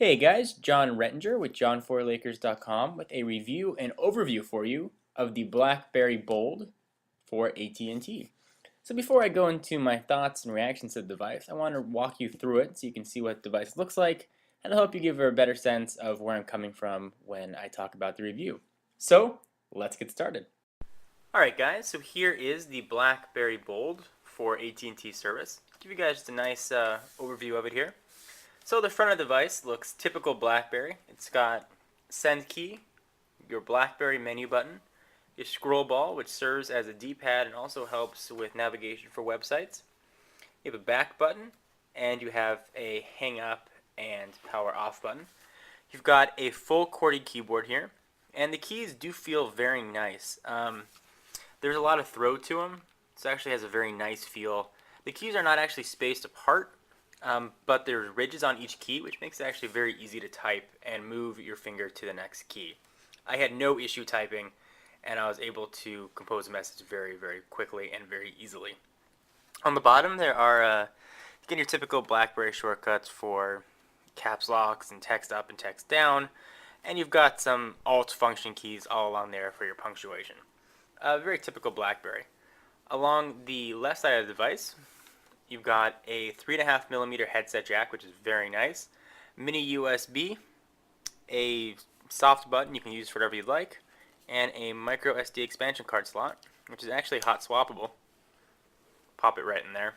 Hey guys, John Rettinger with john4lakers.com with a review and overview for you of the Blackberry Bold for AT&T. So before I go into my thoughts and reactions to the device, I want to walk you through it so you can see what the device looks like, and I'll help you give a better sense of where I'm coming from when I talk about the review. So let's get started. Alright guys, so here is the Blackberry Bold for AT&T service. I'll give you guys just a nice overview of it here. So the front of the device looks typical BlackBerry. It's got send key, your BlackBerry menu button, your scroll ball, which serves as a D-pad and also helps with navigation for websites. You have a back button, and you have a hang up and power off button. You've got a full QWERTY keyboard here, and the keys do feel very nice. There's a lot of throw to them. This actually has a very nice feel. The keys are not actually spaced apart, but there's ridges on each key, which makes it actually very easy to type and move your finger to the next key. I had no issue typing, and I was able to compose a message very, very quickly and very easily. On the bottom, there are again your typical BlackBerry shortcuts for caps locks and text up and text down, and you've got some alt function keys all along there for your punctuation. Very typical BlackBerry. Along the left side of the device, you've got a 3.5mm headset jack, which is very nice. Mini USB, a soft button you can use for whatever you'd like, and a micro SD expansion card slot, which is actually hot swappable. Pop it right in there.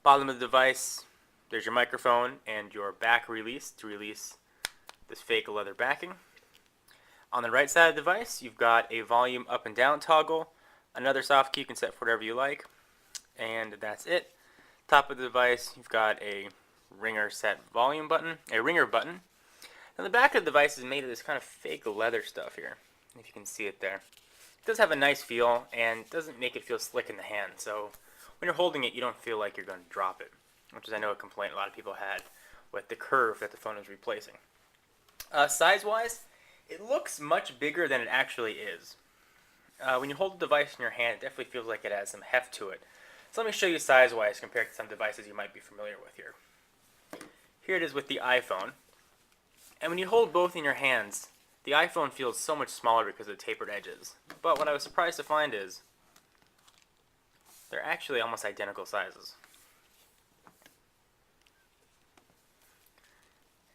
Bottom of the device, there's your microphone and your back release to release this fake leather backing. On the right side of the device, you've got a volume up and down toggle, another soft key you can set for whatever you like, and that's it. Top of the device, you've got a ringer set volume button, a ringer button. And the back of the device is made of this kind of fake leather stuff here, if you can see it there. It does have a nice feel, and doesn't make it feel slick in the hand, so when you're holding it, you don't feel like you're going to drop it, which is, I know, a complaint a lot of people had with the curve that the phone is replacing. Size-wise, it looks much bigger than it actually is. When you hold the device in your hand, it definitely feels like it has some heft to it. So let me show you size-wise compared to some devices you might be familiar with here. Here it is with the iPhone. And when you hold both in your hands, the iPhone feels so much smaller because of the tapered edges. But what I was surprised to find is they're actually almost identical sizes.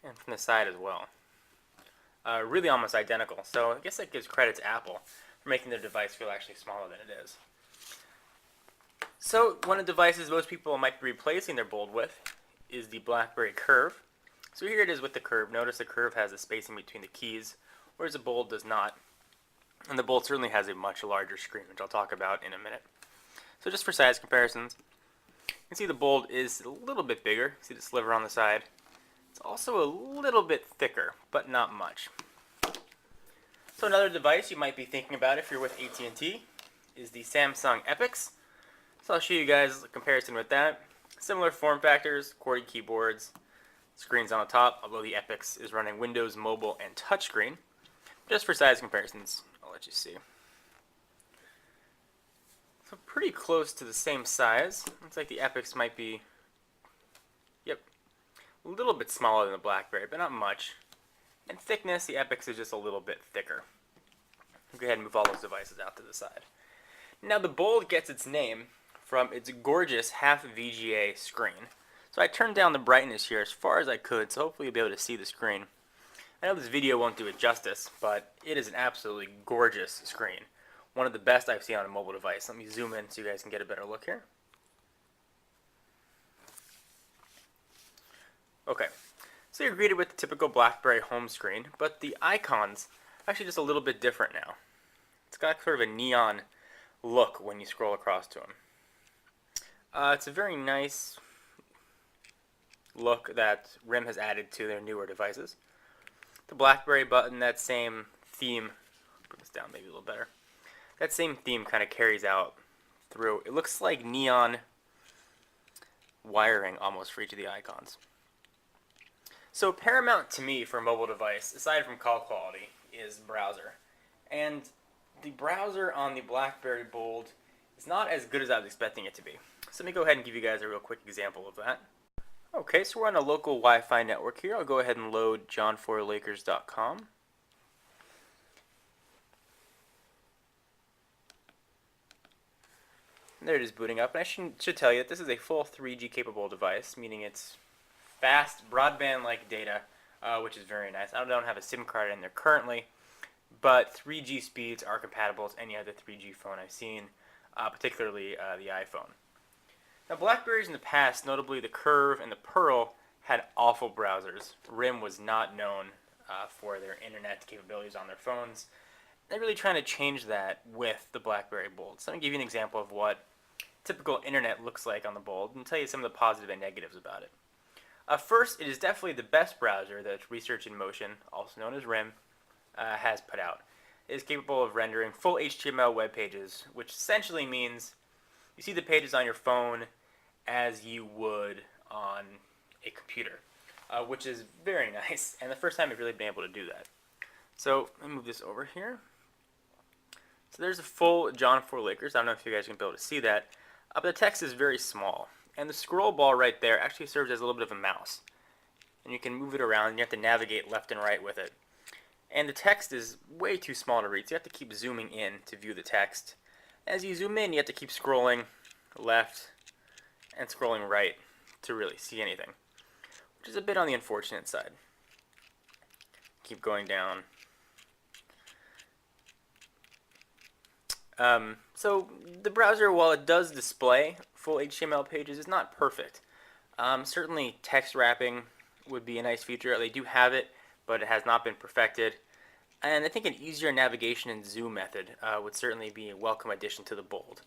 And from the side as well. Really almost identical. So I guess that gives credit to Apple for making their device feel actually smaller than it is. So one of the devices most people might be replacing their Bold with is the BlackBerry Curve. So here it is with the Curve. Notice the Curve has a spacing between the keys, whereas the Bold does not. And the Bold certainly has a much larger screen, which I'll talk about in a minute. So just for size comparisons, you can see the Bold is a little bit bigger. See the sliver on the side? It's also a little bit thicker, but not much. So another device you might be thinking about if you're with AT&T is the Samsung Epix. So I'll show you guys a comparison with that. Similar form factors, QWERTY keyboards, screens on the top, although the Epix is running Windows Mobile and touchscreen. Just for size comparisons, I'll let you see. So pretty close to the same size. Looks like the Epix might be, a little bit smaller than the BlackBerry, but not much. And thickness, the Epix is just a little bit thicker. I'll go ahead and move all those devices out to the side. Now the Bold gets its name from its gorgeous half VGA screen. So I turned down the brightness here as far as I could, so hopefully you'll be able to see the screen. I know this video won't do it justice, but it is an absolutely gorgeous screen. One of the best I've seen on a mobile device. Let me zoom in so you guys can get a better look here. Okay, so you're greeted with the typical BlackBerry home screen, but the icons are actually just a little bit different now. It's got sort of a neon look when you scroll across to them. It's a very nice look that RIM has added to their newer devices. The BlackBerry button, that same theme, bring this down maybe a little better, that same theme kind of carries out through. It looks like neon wiring almost for each of the icons. So paramount to me for a mobile device, aside from call quality, is browser. And the browser on the BlackBerry Bold is not as good as I was expecting it to be. So let me go ahead and give you guys a real quick example of that. Okay, so we're on a local Wi-Fi network here. I'll go ahead and load john4lakers.com. There it is booting up, and I should tell you that this is a full 3G capable device, meaning it's fast broadband-like data, which is very nice. I don't have a SIM card in there currently, but 3G speeds are compatible with any other 3G phone I've seen, particularly the iPhone. Now, Blackberries in the past, notably the Curve and the Pearl, had awful browsers. RIM was not known for their internet capabilities on their phones. They're really trying to change that with the Blackberry Bold. So I'm going to give you an example of what typical internet looks like on the Bold and tell you some of the positive and negatives about it. First, it is definitely the best browser that Research in Motion, also known as RIM, has put out. It is capable of rendering full HTML web pages, which essentially means you see the pages on your phone as you would on a computer, which is very nice, and the first time I've really been able to do that. So let me move this over here. So there's a full John 4 Lakers. I don't know if you guys can be able to see that, but the text is very small, and the scroll ball right there actually serves as a little bit of a mouse, and you can move it around, and you have to navigate left and right with it. And the text is way too small to read, so you have to keep zooming in to view the text. As you zoom in, you have to keep scrolling left and scrolling right to really see anything, which is a bit on the unfortunate side. Keep going down. So the browser, while it does display full HTML pages, is not perfect. Certainly text wrapping would be a nice feature. They do have it, but it has not been perfected. And I think an easier navigation and zoom method would certainly be a welcome addition to the Bold.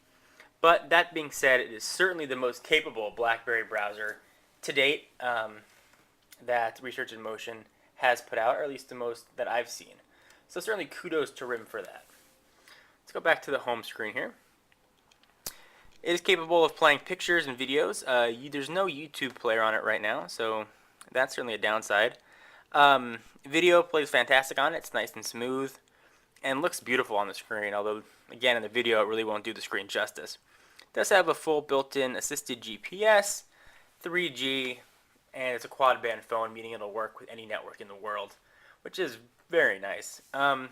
But that being said, it is certainly the most capable BlackBerry browser to date that Research in Motion has put out, or at least the most that I've seen. So certainly kudos to RIM for that. Let's go back to the home screen here. It is capable of playing pictures and videos. There's no YouTube player on it right now, so that's certainly a downside. Video plays fantastic on it. It's nice and smooth and looks beautiful on the screen, although again in the video it really won't do the screen justice. It does have a full built-in assisted GPS, 3G, and it's a quad-band phone, meaning it'll work with any network in the world, which is very nice. Go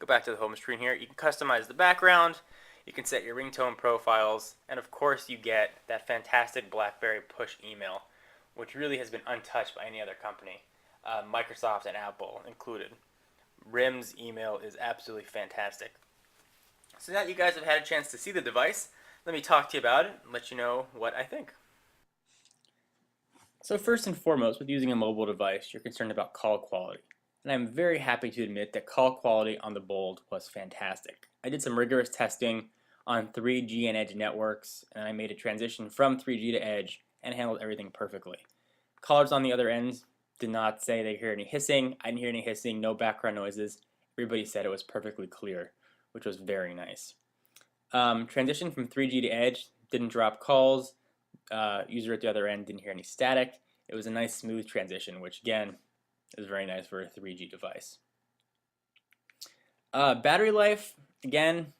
back to the home screen here. You can customize the background, you can set your ringtone profiles, and of course you get that fantastic BlackBerry push email, which really has been untouched by any other company, Microsoft and Apple included. RIM's email is absolutely fantastic. So now that you guys have had a chance to see the device, let me talk to you about it and let you know what I think. So first and foremost, with using a mobile device, you're concerned about call quality. And I'm very happy to admit that call quality on the Bold was fantastic. I did some rigorous testing on 3G and Edge networks, and I made a transition from 3G to Edge and handled everything perfectly. Callers on the other end did not say they hear any hissing. I didn't hear any hissing, no background noises. Everybody said it was perfectly clear, which was very nice. Transition from 3G to Edge, didn't drop calls. User at the other end didn't hear any static. It was a nice smooth transition, which again is very nice for a 3G device. Battery life, again,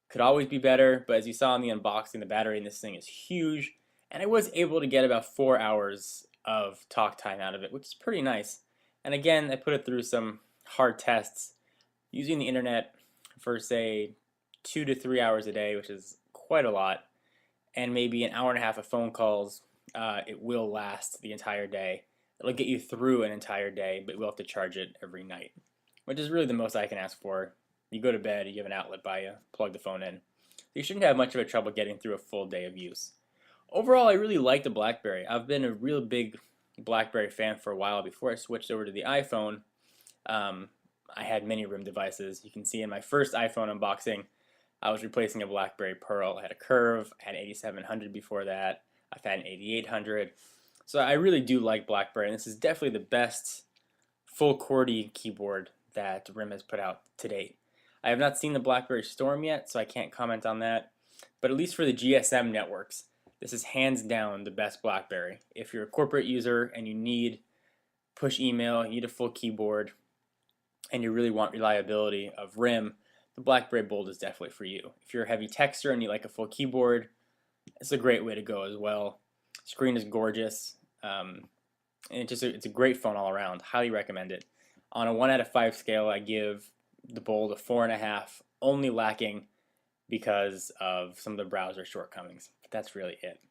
could always be better, but as you saw in the unboxing, the battery in this thing is huge, and I was able to get about 4 hours of talk time out of it, which is pretty nice. And again, I put it through some hard tests using the internet for, say, 2 to 3 hours a day, which is quite a lot, and maybe an hour and a half of phone calls. It will last the entire day. It'll get you through an entire day, but we'll have to charge it every night, which is really the most I can ask for. You go to bed, you have an outlet by you, plug the phone in. You shouldn't have much of a trouble getting through a full day of use. Overall, I really like the BlackBerry. I've been a real big BlackBerry fan for a while. Before I switched over to the iPhone, I had many RIM devices. You can see in my first iPhone unboxing, I was replacing a BlackBerry Pearl. I had a Curve, I had an 8700 before that, I've had an 8800. So I really do like BlackBerry, and this is definitely the best full QWERTY keyboard that RIM has put out to date. I have not seen the BlackBerry Storm yet, so I can't comment on that, but at least for the GSM networks, this is hands down the best BlackBerry. If you're a corporate user and you need push email, you need a full keyboard, and you really want reliability of RIM, the BlackBerry Bold is definitely for you. If you're a heavy texter and you like a full keyboard, it's a great way to go as well. Screen is gorgeous. And it's a great phone all around. Highly recommend it. On a 1 out of 5 scale, I give the Bold a 4.5, only lacking because of some of the browser shortcomings. But that's really it.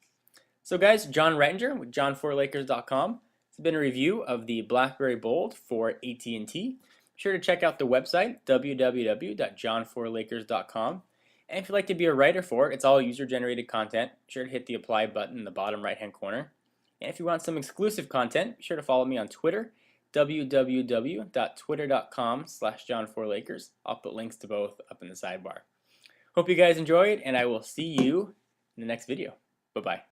So guys, John Rettinger with john4lakers.com. It's been a review of the BlackBerry Bold for AT&T. Be sure to check out the website, www.john4lakers.com. And if you'd like to be a writer for it, it's all user-generated content. Be sure to hit the apply button in the bottom right-hand corner. And if you want some exclusive content, be sure to follow me on Twitter, www.twitter.com/john4lakers. I'll put links to both up in the sidebar. Hope you guys enjoyed, and I will see you in the next video. Bye-bye.